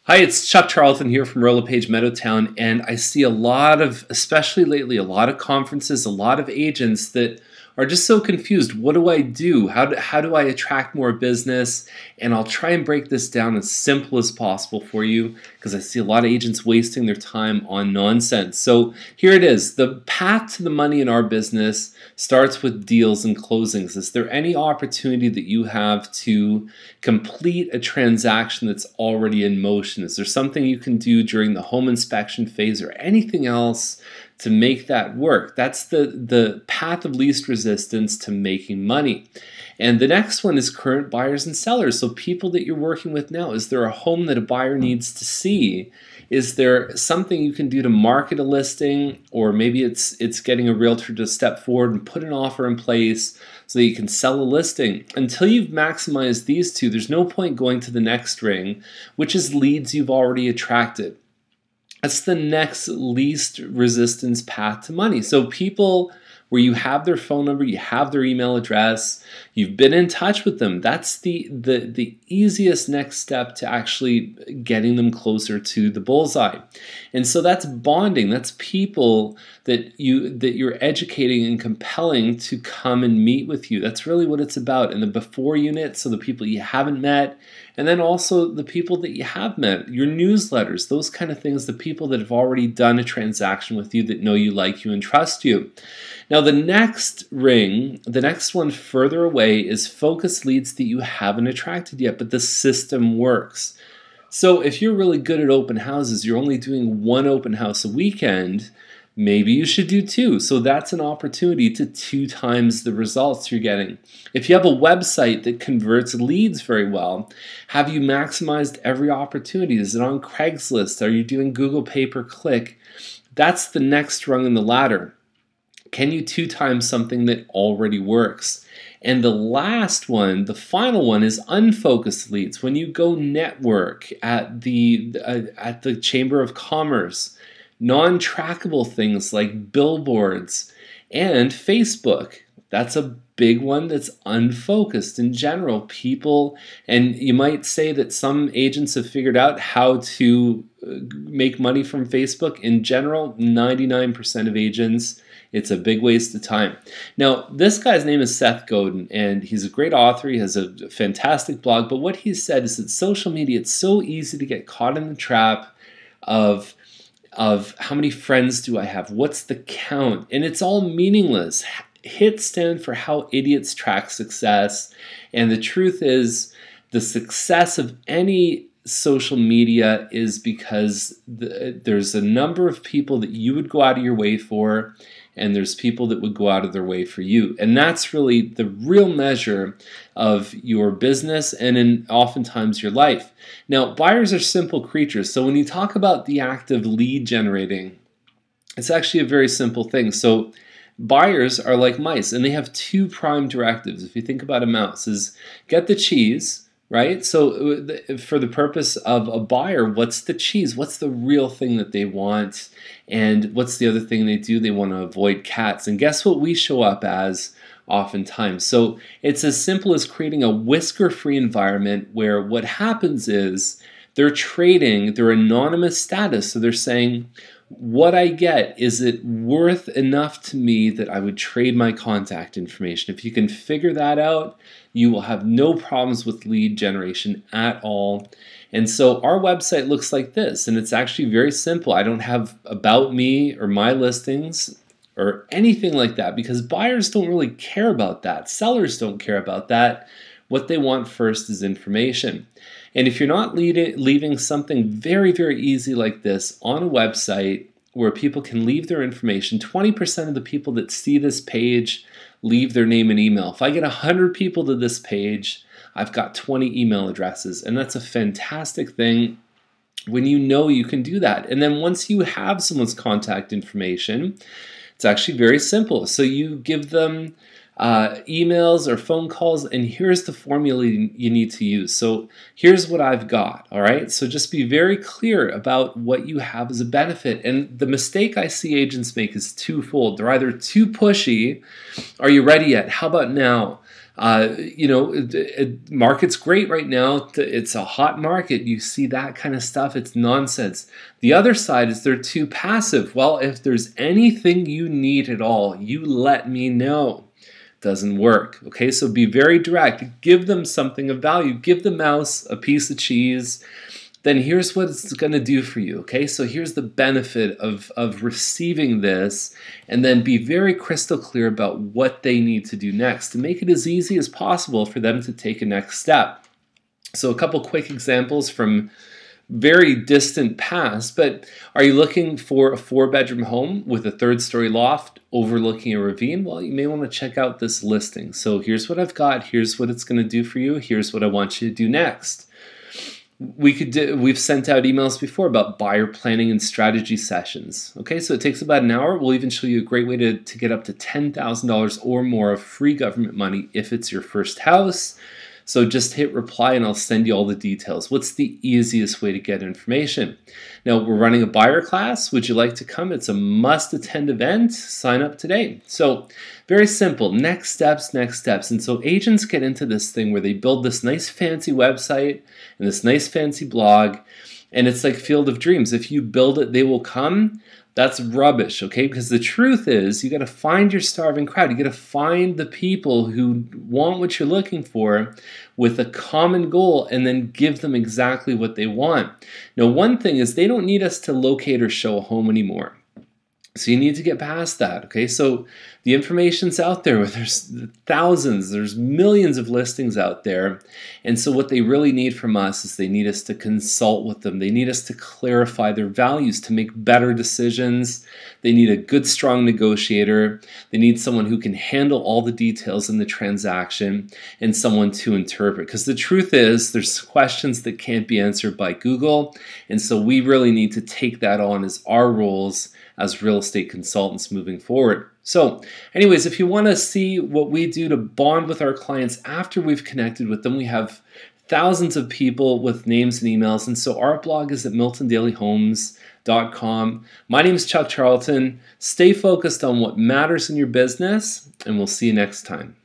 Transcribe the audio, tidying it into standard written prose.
Hi, it's Charlton here from Royal LePage Meadowtowne, and I see a lot of, especially lately, a lot of conferences, a lot of agents that are just so confused. What do I do? How do I attract more business? And I'll try and break this down as simple as possible for you because I see a lot of agents wasting their time on nonsense. So here it is. The path to the money in our business starts with deals and closings. Is there any opportunity that you have to complete a transaction that's already in motion? Is there something you can do during the home inspection phase or anything else to make that work? That's the path of least resistance to making money. And the next one is current buyers and sellers. So people that you're working with now, is there a home that a buyer needs to see? Is there something you can do to market a listing? Or maybe it's getting a realtor to step forward and put an offer in place so that you can sell a listing. Until you've maximized these two, there's no point going to the next ring, which is leads you've already attracted. That's the next least resistance path to money. So people where you have their phone number, you have their email address, you've been in touch with them, that's the easiest next step to actually getting them closer to the bullseye. And so that's bonding. That's people that you're educating and compelling to come and meet with you. That's really what it's about. And the before unit, so the people you haven't met, and then also the people that you have met, your newsletters, those kind of things, the people that have already done a transaction with you, that know you, like you, and trust you. Now the next ring, the next one further away, is focus leads that you haven't attracted yet, but the system works. So if you're really good at open houses, you're only doing one open house a weekend, maybe you should do two. So that's an opportunity to 2 times the results you're getting. If you have a website that converts leads very well, have you maximized every opportunity? Is it on Craigslist? Are you doing Google pay-per-click? That's the next rung in the ladder. Can you 2 times something that already works? And the last one, the final one, is unfocused leads. When you go network at the Chamber of Commerce, non-trackable things like billboards and Facebook. That's a big one that's unfocused in general. People, and you might say that some agents have figured out how to make money from Facebook. In general, 99% of agents, it's a big waste of time. Now, this guy's name is Seth Godin, and he's a great author. He has a fantastic blog, but what he said is that social media, it's so easy to get caught in the trap of how many friends do I have? What's the count? And it's all meaningless. Hits stand for how idiots track success. And the truth is, the success of any social media is because there's a number of people that you would go out of your way for, and there's people that would go out of their way for you. And that's really the real measure of your business and oftentimes your life. Now, buyers are simple creatures. So when you talk about the act of lead generating, it's actually a very simple thing. So buyers are like mice, and they have 2 prime directives. If you think about a mouse, is get the cheese, right? So for the purpose of a buyer, what's the cheese? What's the real thing that they want? And what's the other thing they do? They want to avoid cats. And guess what we show up as oftentimes? So it's as simple as creating a whisker-free environment where what happens is they're trading their anonymous status. So they're saying, what I get, is it worth enough to me that I would trade my contact information? If you can figure that out, you will have no problems with lead generation at all. And so our website looks like this, and it's actually very simple. I don't have about me or my listings or anything like that because buyers don't really care about that. Sellers don't care about that. What they want first is information. And if you're not leaving something very, very easy like this on a website where people can leave their information, 20% of the people that see this page leave their name and email. If I get 100 people to this page, I've got 20 email addresses, and that's a fantastic thing when you know you can do that. And then once you have someone's contact information, it's actually very simple. So you give them emails or phone calls, and here's the formula you need to use. So here's what I've got, all right? So just be very clear about what you have as a benefit. And the mistake I see agents make is twofold. They're either too pushy, are you ready yet? How about now? Market's great right now. It's a hot market. You see that kind of stuff. It's nonsense. The other side is they're too passive. Well, if there's anything you need at all, you let me know. Doesn't work. Okay, so be very direct. Give them something of value. Give the mouse a piece of cheese. Then here's what it's going to do for you. Okay, so here's the benefit of receiving this, and then be very crystal clear about what they need to do next to make it as easy as possible for them to take a next step. So a couple quick examples from very distant past, but are you looking for a 4-bedroom home with a 3rd-story loft overlooking a ravine? Well, you may want to check out this listing. So here's what I've got. Here's what it's going to do for you. Here's what I want you to do next. We've sent out emails before about buyer planning and strategy sessions. Okay, so it takes about an hour. We'll even show you a great way to get up to $10,000 or more of free government money if it's your first house. So just hit reply and I'll send you all the details. What's the easiest way to get information? Now, we're running a buyer class. Would you like to come? It's a must-attend event. Sign up today. So very simple. Next steps, next steps. And so agents get into this thing where they build this nice fancy website and this nice fancy blog, and it's like Field of Dreams. If you build it, they will come. That's rubbish, okay? Because the truth is, you got to find your starving crowd. You got to find the people who want what you're looking for with a common goal, and then give them exactly what they want. Now, one thing is they don't need us to locate or show a home anymore. So you need to get past that, okay? So the information's out there. There's thousands, there's millions of listings out there. And so what they really need from us is they need us to consult with them. They need us to clarify their values, to make better decisions. They need a good, strong negotiator. They need someone who can handle all the details in the transaction, and someone to interpret. Because the truth is, there's questions that can't be answered by Google. And so we really need to take that on as our roles as real estate consultants moving forward. So anyways, if you want to see what we do to bond with our clients after we've connected with them, we have thousands of people with names and emails. And so our blog is at miltondailyhomes.com. My name is Chuck Charlton. Stay focused on what matters in your business, and we'll see you next time.